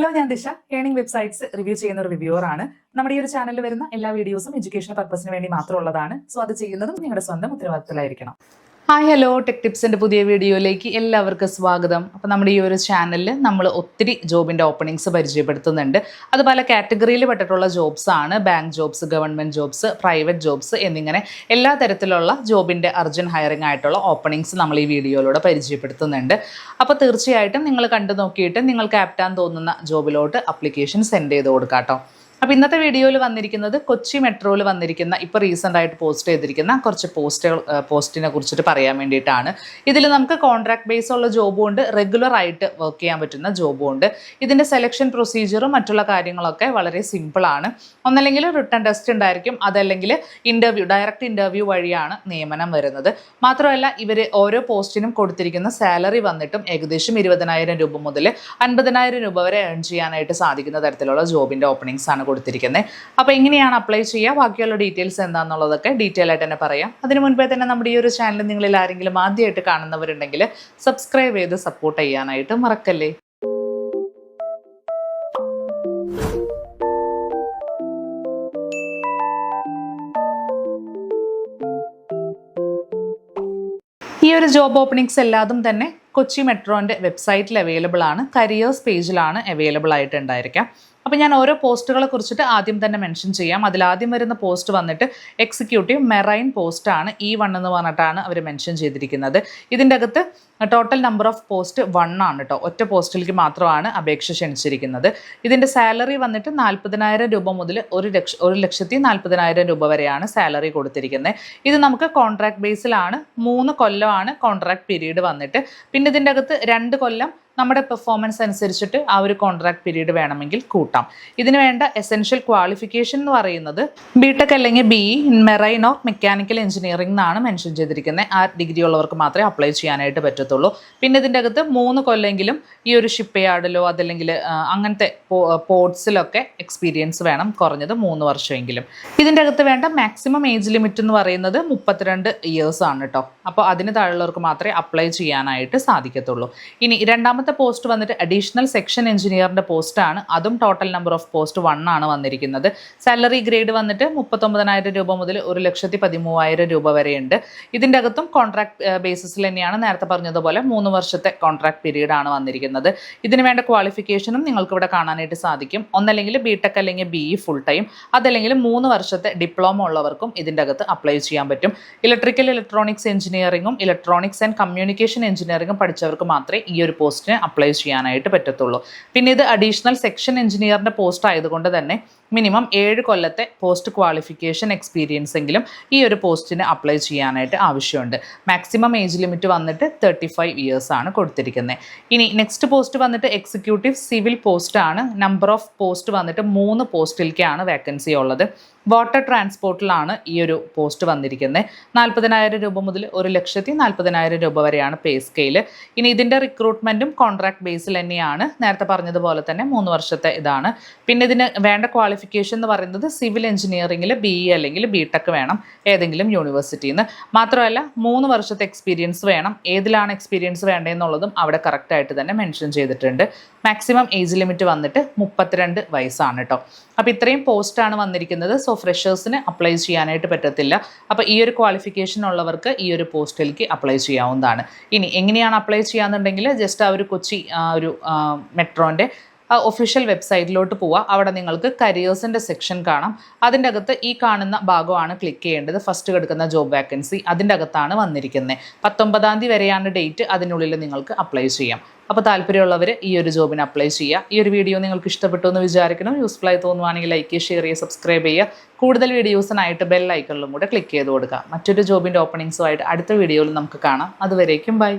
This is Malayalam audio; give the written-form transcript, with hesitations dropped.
ഹലോ, ഞാൻ ദിശ. ഏണിംഗ് വെബ്സൈറ്റ്സ് റിവ്യൂ ചെയ്യുന്ന ഒരു റിവ്യൂവർ ആണ്. നമ്മുടെ ഈ ഒരു ചാനലിൽ വരുന്ന എല്ലാ വീഡിയോസും എഡ്യൂക്കേഷണൽ പർപ്പസിന് വേണ്ടി മാത്രമുള്ളതാണ്. സോ അത് ചെയ്യുന്നതും നിങ്ങളുടെ സ്വന്തം ഉത്തരവാദിത്തത്തിലായിരിക്കണം. ഹായ് ഹലോ, ടെക് ടിപ്സിൻ്റെ പുതിയ വീഡിയോയിലേക്ക് എല്ലാവർക്കും സ്വാഗതം. അപ്പോൾ നമ്മുടെ ഈ ഒരു ചാനലിൽ നമ്മൾ ഒത്തിരി ജോബിൻ്റെ ഓപ്പണിങ്സ് പരിചയപ്പെടുത്തുന്നുണ്ട്. അത് പല കാറ്റഗറിയിൽ പെട്ടിട്ടുള്ള ജോബ്സ് ആണ്. Bank jobs, government jobs, private jobs എന്നിങ്ങനെ എല്ലാ തരത്തിലുള്ള ജോബിൻ്റെ അർജൻറ്റ് ഹയറിംഗ് ആയിട്ടുള്ള ഓപ്പണിങ്സ് നമ്മൾ ഈ വീഡിയോയിലൂടെ പരിചയപ്പെടുത്തുന്നുണ്ട്. അപ്പോൾ തീർച്ചയായിട്ടും നിങ്ങൾ കണ്ടു നോക്കിയിട്ട് നിങ്ങൾക്ക് ആപ്റ്റാൻ തോന്നുന്ന ജോബിലോട്ട് അപ്ലിക്കേഷൻ സെൻഡ് ചെയ്ത് കൊടുക്കാം കേട്ടോ. അപ്പോൾ ഇന്നത്തെ വീഡിയോയിൽ വന്നിരിക്കുന്നത് കൊച്ചി മെട്രോയിൽ വന്നിരിക്കുന്ന ഇപ്പോൾ റീസെൻ്റ് ആയിട്ട് പോസ്റ്റ് ചെയ്തിരിക്കുന്ന കുറച്ച് പോസ്റ്റിനെ കുറിച്ചിട്ട് പറയാൻ വേണ്ടിയിട്ടാണ്. ഇതിൽ നമുക്ക് കോൺട്രാക്ട് ബേസ് ഉള്ള ജോബും ഉണ്ട്, റെഗുലർ ആയിട്ട് വർക്ക് ചെയ്യാൻ പറ്റുന്ന ജോബും ഉണ്ട്. ഇതിൻ്റെ സെലക്ഷൻ പ്രൊസീജിയറും മറ്റുള്ള കാര്യങ്ങളൊക്കെ വളരെ സിമ്പിളാണ്. ഒന്നല്ലെങ്കിൽ റിട്ടൺ ടെസ്റ്റ് ഉണ്ടായിരിക്കും, അതല്ലെങ്കിൽ ഡയറക്റ്റ് ഇൻ്റർവ്യൂ വഴിയാണ് നിയമനം വരുന്നത്. മാത്രമല്ല ഇവർ ഓരോ പോസ്റ്റിനും കൊടുത്തിരിക്കുന്ന സാലറി വന്നിട്ടും ഏകദേശം 20,000 രൂപ മുതൽ 50,000 രൂപ വരെ ഏൺ ചെയ്യാനായിട്ട് സാധിക്കുന്ന തരത്തിലുള്ള ജോബിൻ്റെ ഓപ്പണിങ്സ് ആണ് കൊടുത്തിരിക്കുന്നത്. അപ്പോൾ എങ്ങനെയാണ് അപ്ലൈ ചെയ്യുക, ബാക്കിയുള്ള ഡീറ്റെയിൽസ് എന്താണെന്നുള്ളതൊക്കെ ഡീറ്റെയിൽ ആയിട്ട് തന്നെ പറയാം. അതിന് മുൻപേ തന്നെ നമ്മുടെ ഈ ഒരു ചാനൽ നിങ്ങളിൽ ആരെങ്കിലും ആദ്യമായിട്ട് കാണുന്നവരുണ്ടെങ്കിൽ സബ്സ്ക്രൈബ് ചെയ്ത് സപ്പോർട്ട് ചെയ്യാനായിട്ട് മറക്കല്ലേ. ഈ ഒരു ജോബ് ഓപ്പണിങ്സ് എല്ലാതും തന്നെ കൊച്ചി മെട്രോൻ്റെ വെബ്സൈറ്റിൽ അവൈലബിൾ ആണ്. കരിയേഴ്സ് പേജിലാണ് അവൈലബിൾ ആയിട്ട് ഉണ്ടായിരിക്കാം. അപ്പോൾ ഞാൻ ഓരോ പോസ്റ്റുകളെ കുറിച്ചിട്ട് ആദ്യം തന്നെ മെൻഷൻ ചെയ്യാം. അതിലാദ്യം വരുന്ന പോസ്റ്റ് വന്നിട്ട് എക്സിക്യൂട്ടീവ് മെറൈൻ പോസ്റ്റാണ്. E1 എന്ന് പറഞ്ഞിട്ടാണ് അവർ മെൻഷൻ ചെയ്തിരിക്കുന്നത്. ഇതിൻ്റെ അകത്ത് ടോട്ടൽ നമ്പർ ഓഫ് പോസ്റ്റ് 1 ആണ് കേട്ടോ. ഒറ്റ പോസ്റ്റിലേക്ക് മാത്രമാണ് അപേക്ഷ ക്ഷണിച്ചിരിക്കുന്നത്. ഇതിൻ്റെ സാലറി വന്നിട്ട് 40,000 രൂപ മുതൽ 1,40,40,000 രൂപ വരെയാണ് സാലറി കൊടുത്തിരിക്കുന്നത്. ഇത് നമുക്ക് കോൺട്രാക്ട് ബേസിലാണ്. 3 കൊല്ലമാണ് കോൺട്രാക്ട് പീരീഡ് വന്നിട്ട്. പിന്നെ ഇതിൻ്റെ അകത്ത് 2 കൊല്ലം നമ്മുടെ പെർഫോമൻസ് അനുസരിച്ചിട്ട് ആ ഒരു കോൺട്രാക്ട് പീരീഡ് വേണമെങ്കിൽ കൂട്ടാം. ഇതിന് വേണ്ട എസെൻഷ്യൽ ക്വാളിഫിക്കേഷൻ എന്ന് പറയുന്നത് ബിടെക് അല്ലെങ്കിൽ BE in marine or mechanical engineering എന്നാണ് മെൻഷൻ ചെയ്തിരിക്കുന്നത്. ആ ഡിഗ്രി ഉള്ളവർക്ക് മാത്രമേ അപ്ലൈ ചെയ്യാനായിട്ട് പറ്റത്തുള്ളൂ. പിന്നെ ഇതിൻ്റെ അകത്ത് 3 കൊല്ലെങ്കിലും ഈ ഒരു ഷിപ്പ് യാർഡിലോ അതല്ലെങ്കിൽ അങ്ങനത്തെ പോർട്സിലൊക്കെ എക്സ്പീരിയൻസ് വേണം, കുറഞ്ഞത് 3 വർഷമെങ്കിലും. ഇതിൻ്റെ അകത്ത് വേണ്ട മാക്സിമം ഏജ് ലിമിറ്റ് എന്ന് പറയുന്നത് 32 ഇയേഴ്സ് ആണ് കേട്ടോ. അപ്പോൾ അതിന് താഴെയുള്ളവർക്ക് മാത്രമേ അപ്ലൈ ചെയ്യാനായിട്ട് സാധിക്കത്തുള്ളൂ. ഇനി രണ്ടാമത്തെ പോസ്റ്റ് വന്നിട്ട് അഡീഷണൽ സെക്ഷൻ എഞ്ചിനീയറിൻ്റെ പോസ്റ്റാണ്. അതും ടോട്ടൽ നമ്പർ ഓഫ് പോസ്റ്റ് 1 ആണ് വന്നിരിക്കുന്നത്. സാലറി ഗ്രേഡ് വന്നിട്ട് 39,000 രൂപ മുതൽ 1,13,000 രൂപ വരെയുണ്ട്. ഇതിൻ്റെ അകത്തും കോൺട്രാക്ട് ബേസിസിൽ തന്നെയാണ് നേരത്തെ പറഞ്ഞതുപോലെ 3 വർഷത്തെ കോൺട്രാക്ട് പീരീഡാണ് വന്നിരിക്കുന്നത്. ഇതിന് വേണ്ട ക്വാളിഫിക്കേഷനും നിങ്ങൾക്ക് ഇവിടെ കാണാനായിട്ട് സാധിക്കും. ഒന്നല്ലെങ്കിൽ ബിടെക് അല്ലെങ്കിൽ BE ഫുൾ ടൈം, അതല്ലെങ്കിൽ 3 വർഷത്തെ ഡിപ്ലോമ ഉള്ളവർക്കും ഇതിൻ്റെ അകത്ത് അപ്ലൈ ചെയ്യാൻ പറ്റും. ഇലക്ട്രിക്കൽ ഇലക്ട്രോണിക്സ് എഞ്ചിനീയറിംഗും ഇലക്ട്രോണിക്സ് ആൻഡ് കമ്മ്യൂണിക്കേഷൻ എഞ്ചിനീയറിംഗും പഠിച്ചവർക്ക് മാത്രമേ ഈ ഒരു പോസ്റ്റിന് അപ്ലൈ ചെയ്യാനായിട്ട് പറ്റത്തുള്ളൂ. പിന്നെ ഇത് അഡീഷണൽ സെക്ഷൻ എഞ്ചിനീയറിൻ്റെ പോസ്റ്റ് ആയതുകൊണ്ട് തന്നെ മിനിമം 7 കൊല്ലത്തെ പോസ്റ്റ് ക്വാളിഫിക്കേഷൻ എക്സ്പീരിയൻസ് എങ്കിലും ഈ ഒരു പോസ്റ്റിന് അപ്ലൈ ചെയ്യാനായിട്ട് ആവശ്യമുണ്ട്. മാക്സിമം ഏജ് ലിമിറ്റ് വന്നിട്ട് 35 ഇയേഴ്സ് ആണ് കൊടുത്തിരിക്കുന്നത്. ഇനി നെക്സ്റ്റ് പോസ്റ്റ് വന്നിട്ട് എക്സിക്യൂട്ടീവ് സിവിൽ പോസ്റ്റ് ആണ്. നമ്പർ ഓഫ് പോസ്റ്റ് വന്നിട്ട് 3 പോസ്റ്റിലേക്കാണ് വേക്കൻസി ഉള്ളത്. വാട്ടർ ട്രാൻസ്പോർട്ടിലാണ് ഈ ഒരു പോസ്റ്റ് വന്നിരിക്കുന്നത്. 40,000 രൂപ മുതൽ 1,40,40,000 രൂപ വരെയാണ് പേ സ്കെയിൽ. ഇനി ഇതിൻ്റെ റിക്രൂട്ട്മെൻറ്റും കോൺട്രാക്ട് ബേസിൽ തന്നെയാണ്. നേരത്തെ പറഞ്ഞതുപോലെ തന്നെ 3 വർഷത്തെ ഇതാണ്. പിന്നെ ഇതിന് വേണ്ട ക്വാളിഫിക്കേഷൻ എന്ന് പറയുന്നത് സിവിൽ എഞ്ചിനീയറിംഗിൽ BE അല്ലെങ്കിൽ ബിടെക് വേണം, ഏതെങ്കിലും യൂണിവേഴ്സിറ്റിയിൽ നിന്ന്. മാത്രമല്ല 3 വർഷത്തെ എക്സ്പീരിയൻസ് വേണം. ഏതിലാണ് എക്സ്പീരിയൻസ് വേണ്ടതെന്നുള്ളതും അവിടെ കറക്റ്റായിട്ട് തന്നെ മെൻഷൻ ചെയ്തിട്ടുണ്ട്. മാക്സിമം ഏജ് ലിമിറ്റ് വന്നിട്ട് 32 വയസ്സാണ് കേട്ടോ. അപ്പോൾ ഇത്രയും പോസ്റ്റാണ് വന്നിരിക്കുന്നത്. സോ ഫ്രഷേഴ്സിന് അപ്ലൈ ചെയ്യാനായിട്ട് പറ്റത്തില്ല. അപ്പോൾ ഈ ഒരു ക്വാളിഫിക്കേഷൻ ഉള്ളവർക്ക് ഈ ഒരു പോസ്റ്റിലേക്ക് അപ്ലൈ ചെയ്യാവുന്നതാണ്. ഇനി എങ്ങനെയാണ് അപ്ലൈ ചെയ്യാന്നുണ്ടെങ്കിൽ ജസ്റ്റ് ആ ഒരു കൊച്ചി ഒരു മെട്രോൻ്റെ ഒഫീഷ്യൽ വെബ്സൈറ്റിലോട്ട് പോവുക. അവിടെ നിങ്ങൾക്ക് കരിയേഴ്സിൻ്റെ സെക്ഷൻ കാണാം. അതിൻ്റെ അകത്ത് ഈ കാണുന്ന ഭാഗമാണ് ക്ലിക്ക് ചെയ്യേണ്ടത്. ഫസ്റ്റ് കിടക്കുന്ന ജോബ് വാക്കൻസി അതിൻ്റെ അകത്താണ് വന്നിരിക്കുന്നത്. 19-ാം തീയതി വരെയാണ് ഡേറ്റ്. അതിനുള്ളിൽ നിങ്ങൾക്ക് അപ്ലൈ ചെയ്യാം. അപ്പോൾ താല്പര്യമുള്ളവർ ഈ ഒരു ജോബിന് അപ്ലൈ ചെയ്യുക. ഈ ഒരു വീഡിയോ നിങ്ങൾക്ക് ഇഷ്ടപ്പെട്ടു എന്ന് വിചാരിക്കണം. യൂസ്ഫുൾ ആയി തോന്നുവാണെങ്കിൽ ലൈക്ക് ചെയ്യുക, ഷെയർ ചെയ്യുക, സബ്സ്ക്രൈബ് ചെയ്യുക. കൂടുതൽ വീഡിയോസിനായിട്ട് ബെൽ ഐക്കണിലും കൂടെ ക്ലിക്ക് ചെയ്ത് കൊടുക്കുക. മറ്റൊരു ജോബിൻ്റെ ഓപ്പണിങ്സുമായിട്ട് അടുത്ത വീഡിയോയിൽ നമുക്ക് കാണാം. അതുവരേക്കും ബൈ.